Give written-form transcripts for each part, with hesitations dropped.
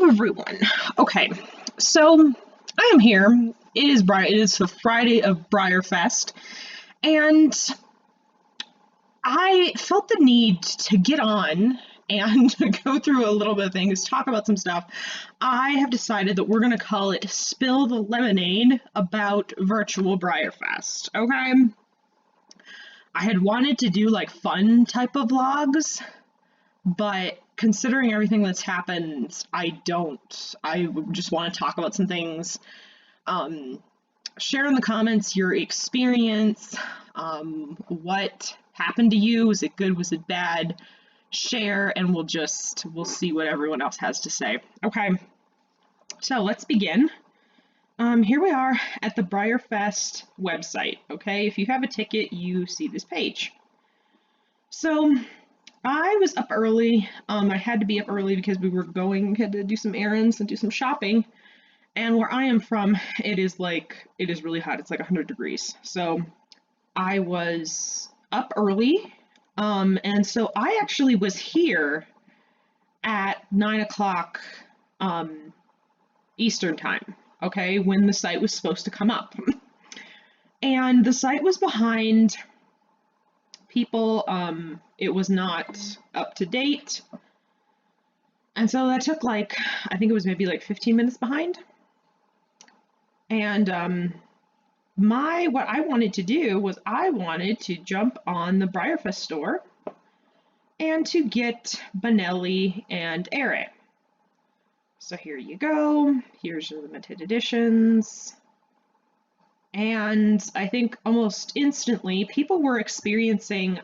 Hello, everyone. Okay, so I am here. It is the Friday of BreyerFest, and I felt the need to get on and go through a little bit of things, talk about some stuff. I have decided that we're going to call it Spill the Lemonade about virtual BreyerFest. Okay, I had wanted to do like fun type of vlogs, but considering everything that's happened, I don't. I just want to talk about some things. Share in the comments your experience. What happened to you? Was it good? Was it bad? Share, and we'll see what everyone else has to say. Okay, so let's begin. Here we are at the Breyer Fest website. Okay, if you have a ticket, you see this page. So I was up early. I had to be up early because we had to do some errands and do some shopping. And where I am from, it is really hot. It's like 100 degrees. So I was up early. And so I actually was here at 9 o'clock Eastern time, okay, when the site was supposed to come up. And the site was behind people. It was not up to date. And so that took I think it was maybe 15 minutes behind. And what I wanted to do was I wanted to jump on the BreyerFest store and to get Benelli and Ordere. So here you go. Here's your limited editions. And I think almost instantly people were experiencing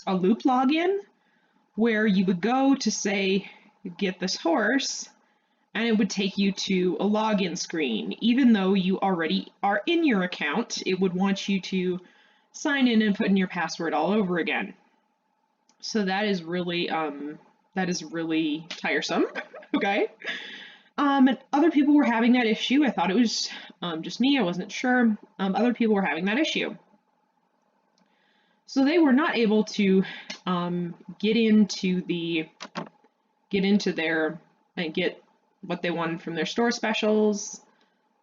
a loop login where you would go to say, get this horse, and it would take you to a login screen. Even though you already are in your account, it would want you to sign in and put in your password all over again. So that is really tiresome. Okay. And other people were having that issue. I thought it was just me. I wasn't sure. Other people were having that issue. So they were not able to get into their and get what they wanted from their store specials.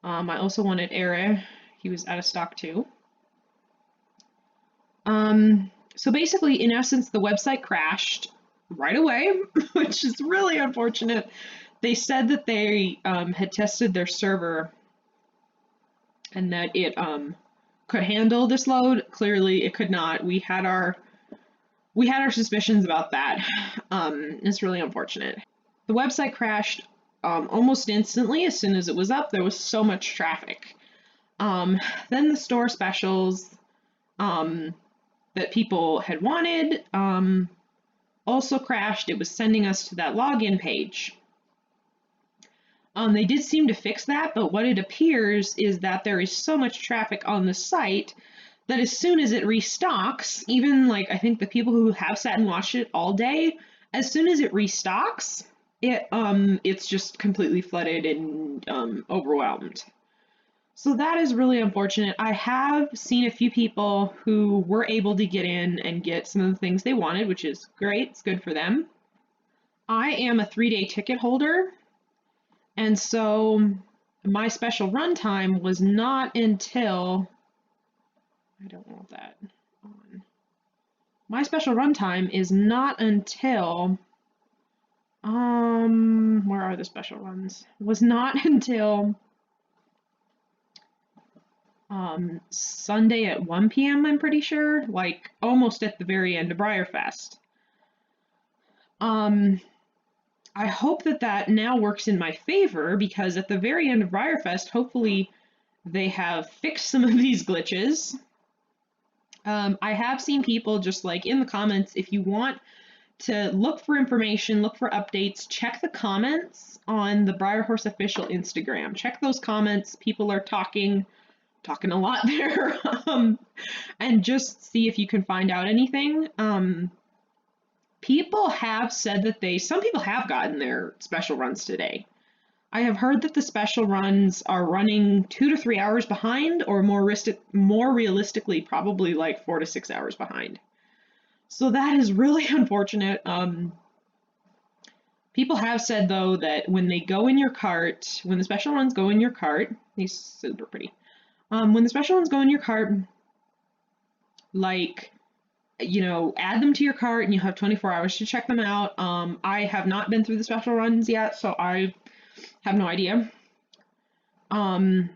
I also wanted Ordere. He was out of stock too. So basically, in essence, the website crashed right away, which is really unfortunate. They said that they had tested their server and that it could handle this load. Clearly, it could not. We had our suspicions about that. It's really unfortunate. The website crashed almost instantly as soon as it was up. There was so much traffic. Then the store specials that people had wanted also crashed. It was sending us to that login page. They did seem to fix that, but what it appears is that there is so much traffic on the site that as soon as it restocks, even I think the people who have sat and watched it all day, as soon as it restocks, it's just completely flooded and overwhelmed. So that is really unfortunate. I have seen a few people who were able to get in and get some of the things they wanted, which is great. It's good for them. I am a 3-day ticket holder, and so my special run time was not until, I don't want that on. My special run time is not until, where are the special runs? Was not until Sunday at 1 p.m., I'm pretty sure, almost at the very end of BreyerFest. I hope that now works in my favor, because at the very end of BreyerFest, hopefully they have fixed some of these glitches. I have seen people just in the comments, if you want to look for information, look for updates, check the comments on the Breyer Horse official Instagram. Check those comments. People are talking a lot there, and just see if you can find out anything. People have said that some people have gotten their special runs today. I have heard that the special runs are running 2 to 3 hours behind, or more realistically, probably 4 to 6 hours behind. So that is really unfortunate. People have said though that when they go in your cart, when the special runs go in your cart, these super pretty. When the special ones go in your cart, like, you know, add them to your cart and you have 24 hours to check them out. I have not been through the special runs yet, so I have no idea. Some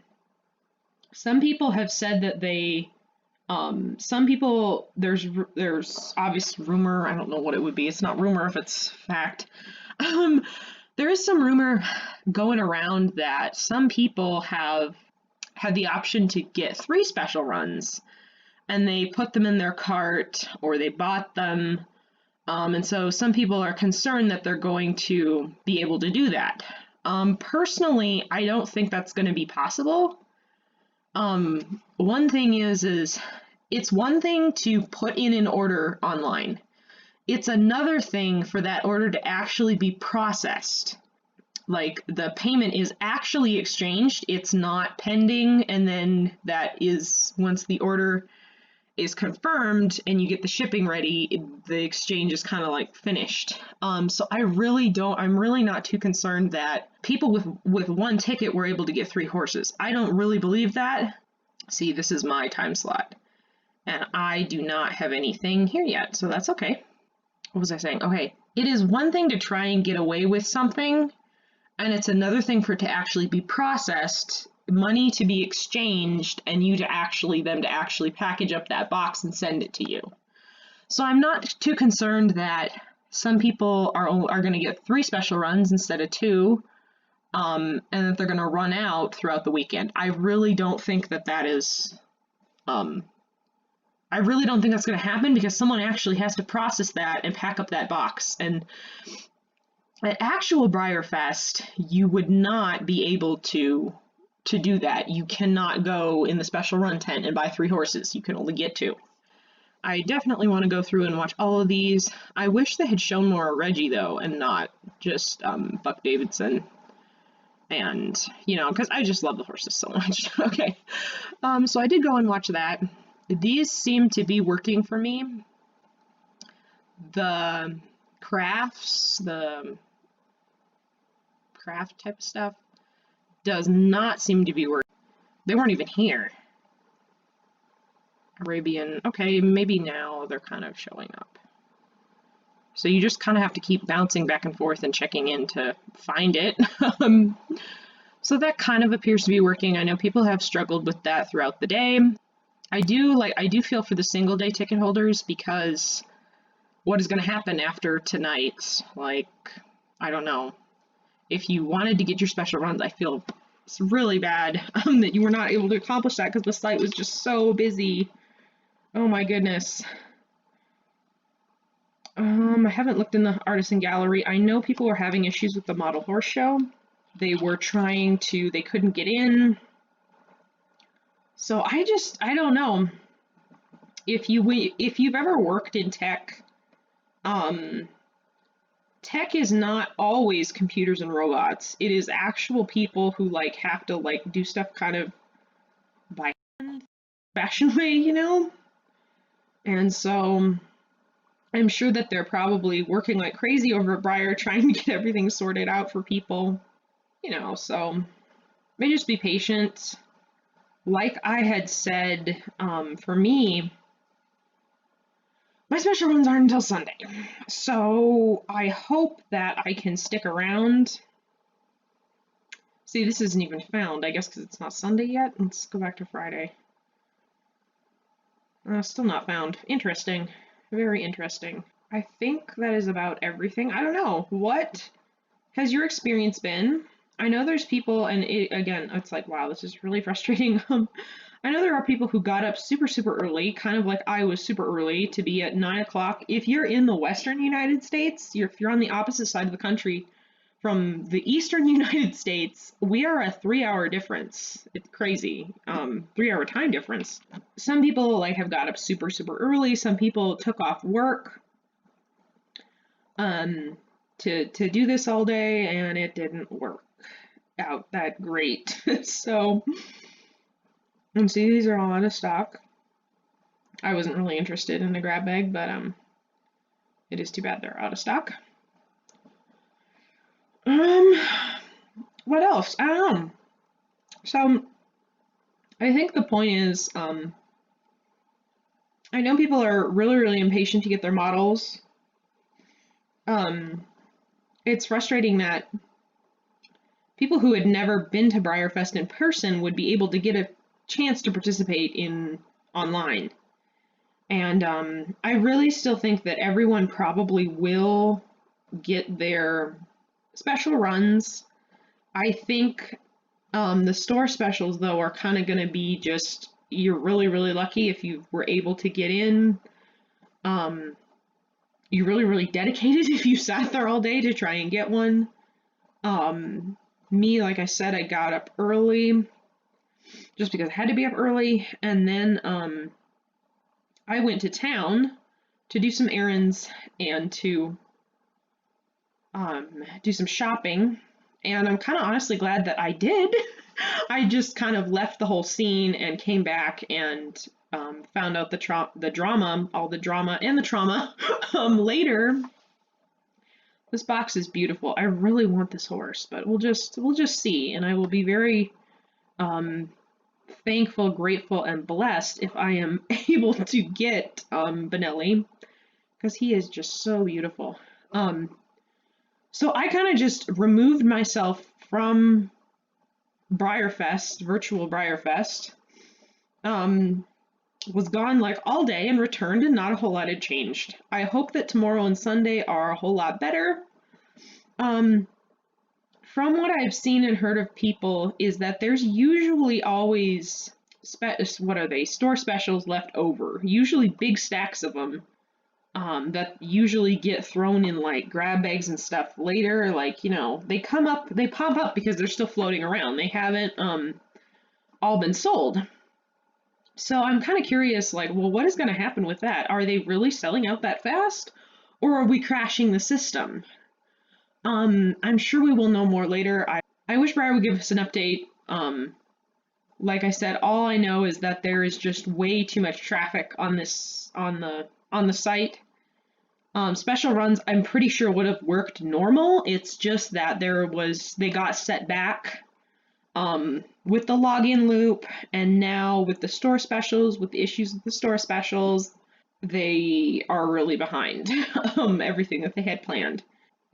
people have said that they, some people, there's obvious rumor, I don't know what it would be, it's not rumor if it's fact. There is some rumor going around that some people have had the option to get 3 special runs and they put them in their cart or they bought them. And so some people are concerned that they're going to be able to do that. Personally, I don't think that's going to be possible. One thing is it's one thing to put in an order online. It's another thing for that order to actually be processed. Like the payment is actually exchanged, it's not pending, and then that is once the order is confirmed and you get the shipping ready, the exchange is kind of like finished. So I'm really not too concerned that people with one ticket were able to get 3 horses. I don't really believe that. See, this is my time slot and I do not have anything here yet, so that's okay. What was I saying? Okay, it is one thing to try and get away with something, and it's another thing for it to actually be processed, money to be exchanged, and you to actually package up that box and send it to you. So I'm not too concerned that some people are going to get 3 special runs instead of 2, and that they're going to run out throughout the weekend. I really don't think that is, I really don't think that's going to happen because someone actually has to process that and pack up that box. And at actual BreyerFest, you would not be able to do that. You cannot go in the special run tent and buy 3 horses. You can only get 2. I definitely want to go through and watch all of these. I wish they had shown more Reggie though, and not just Buck Davidson. And, you know, because I just love the horses so much. Okay. So I did go and watch that. These seem to be working for me. The crafts, the craft type of stuff does not seem to be working. They weren't even here. Arabian, okay, maybe now they're kind of showing up. So you just kind of have to keep bouncing back and forth and checking in to find it. So that kind of appears to be working. I know people have struggled with that throughout the day. I do feel for the single day ticket holders, because what is going to happen after tonight? Like, I don't know. If you wanted to get your special runs, I feel it's really bad that you were not able to accomplish that because the site was just so busy. Oh my goodness. I haven't looked in the artisan gallery. I know people were having issues with the model horse show. They couldn't get in. So I don't know. If you've ever worked in tech, tech is not always computers and robots. It is actual people who like have to like do stuff kind of by hand, fashion way, you know? And so I'm sure that they're probably working like crazy over at Breyer trying to get everything sorted out for people, you know, so may just be patient. Like I had said, for me, my special runs aren't until Sunday, so I hope that I can stick around. See, this isn't even found, I guess because it's not Sunday yet. Let's go back to Friday. Still not found. Interesting. Very interesting. I think that is about everything. I don't know. What has your experience been? I know there's people, and again, it's like, wow, this is really frustrating. I know there are people who got up super, super early, kind of like I was super early, to be at 9 o'clock. If you're in the western United States, if you're on the opposite side of the country from the eastern United States, we are a 3-hour difference. It's crazy. 3-hour time difference. Some people like have got up super, super early. Some people took off work to do this all day, and it didn't work out that great. So, and see, these are all out of stock. I wasn't really interested in a grab bag, but it is too bad they're out of stock. Um, what else? I don't know. So I think the point is, I know people are really, really impatient to get their models. Um, it's frustrating that people who had never been to BreyerFest in person would be able to get a chance to participate in online. And I really still think that everyone probably will get their special runs. I think the store specials, though, are kind of going to be just you're really, really lucky if you were able to get in. Um, you're really, really dedicated if you sat there all day to try and get one. Um, Me, like I said, I got up early just because I had to be up early, and then I went to town to do some errands and to do some shopping. And I'm kind of honestly glad that I did. I just kind of left the whole scene and came back and found out the drama, all the drama and the trauma later. This box is beautiful. I really want this horse, but we'll just see, and I will be very um, thankful, grateful, and blessed if I am able to get Benelli because he is just so beautiful. So I kind of just removed myself from BreyerFest, virtual BreyerFest. Was gone like all day and returned, and not a whole lot had changed. I hope that tomorrow and Sunday are a whole lot better. Um, from what I've seen and heard of people, is that there's usually always what are they, store specials left over. Usually big stacks of them. That usually get thrown in like grab bags and stuff later. Like, they pop up because they're still floating around. They haven't all been sold. So I'm kind of curious, like, well, what is going to happen with that? Are they really selling out that fast? Or are we crashing the system? I'm sure we will know more later. I wish Breyer would give us an update. Like I said, all I know is that there is just way too much traffic on the site. Special runs, I'm pretty sure would have worked normal. It's just that they got set back with the login loop, and now with the store specials, with the issues with the store specials, they are really behind everything that they had planned.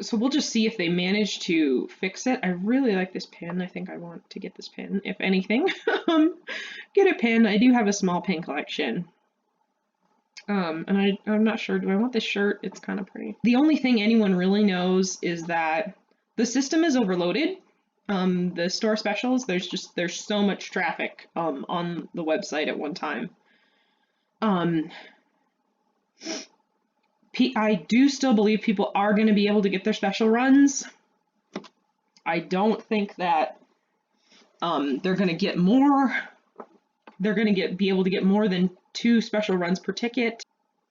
So we'll just see if they manage to fix it. I really like this pin. I think I want to get this pin, if anything. Get a pin. I do have a small pin collection. And I'm not sure, do I want this shirt? It's kind of pretty. The only thing anyone really knows is that the system is overloaded. The store specials, there's so much traffic on the website at one time. I do still believe people are going to be able to get their special runs. I don't think that they're going to get more. They're going to be able to get more than 2 special runs per ticket.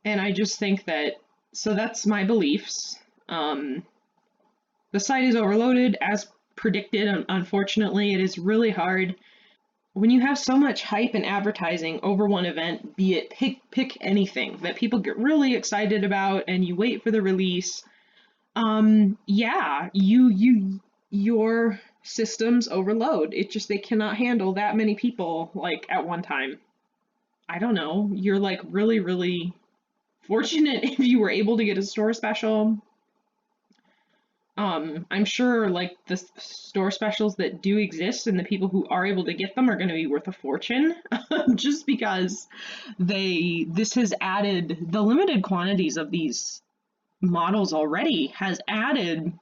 And I just think that, so that's my beliefs. The site is overloaded as predicted. Unfortunately, it is really hard when you have so much hype and advertising over one event, be it pick anything that people get really excited about and you wait for the release. Yeah, your systems overload. It just, they cannot handle that many people like at one time. I don't know. You're like really, really fortunate if you were able to get a store special. I'm sure like the store specials that do exist and the people who are able to get them are going to be worth a fortune just because this has added the limited quantities of these models already has added,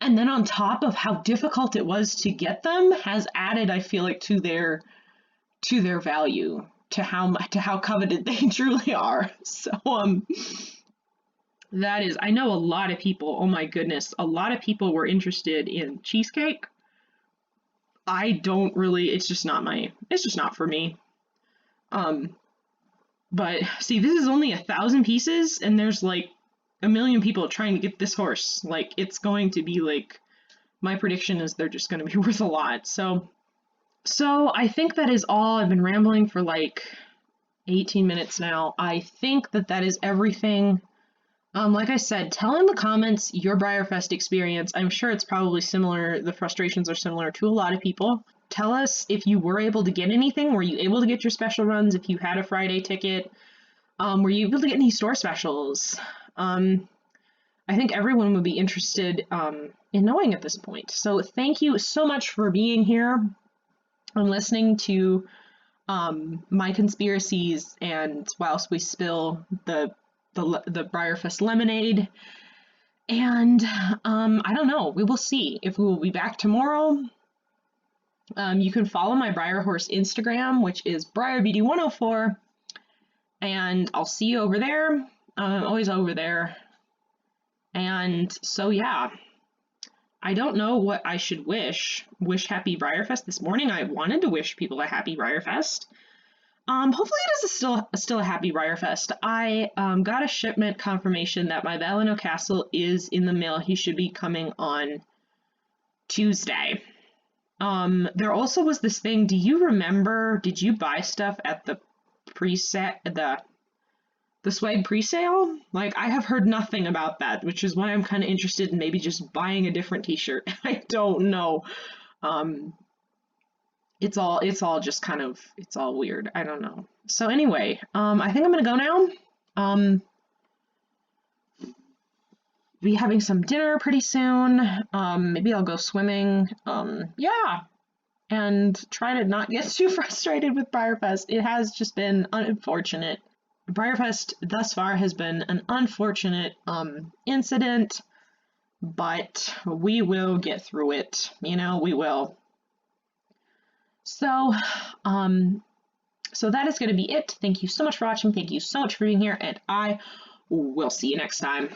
and then on top of how difficult it was to get them has added, I feel like, to their value, to how coveted they truly are. So that is, I know a lot of people, oh my goodness, a lot of people were interested in cheesecake. I don't really, it's just not for me. But see, this is only 1,000 pieces, and there's like a million people trying to get this horse. Like, it's going to be like, my prediction is they're just going to be worth a lot. So I think that is all. I've been rambling for like 18 minutes now. I think that is everything Like I said, tell in the comments your BreyerFest experience. I'm sure it's probably similar. The frustrations are similar to a lot of people. Tell us if you were able to get anything. Were you able to get your special runs? If you had a Friday ticket, were you able to get any store specials? I think everyone would be interested in knowing at this point. So thank you so much for being here and listening to my conspiracies. And whilst we spill the BreyerFest lemonade, and I don't know, we will see if we will be back tomorrow. You can follow my Breyer Horse Instagram, which is BreyerBD104, and I'll see you over there. I'm always over there. And so, yeah, I don't know what I should wish. Wish happy BreyerFest this morning. I wanted to wish people a happy BreyerFest. Hopefully it is still a happy BreyerFest. I got a shipment confirmation that my Valeno Castle is in the mail. He should be coming on Tuesday. There also was this thing. Do you remember? Did you buy stuff at the preset the swag presale? Like, I have heard nothing about that, which is why I'm kind of interested in maybe just buying a different T-shirt. I don't know. It's all just kind of, it's all weird. I don't know. So anyway, I think I'm gonna go now. Be having some dinner pretty soon. Maybe I'll go swimming. Yeah, and try to not get too frustrated with BreyerFest. It has just been unfortunate. BreyerFest thus far has been an unfortunate incident, but we will get through it. You know, we will. So, so that is going to be it. Thank you so much for watching. Thank you so much for being here, and I will see you next time.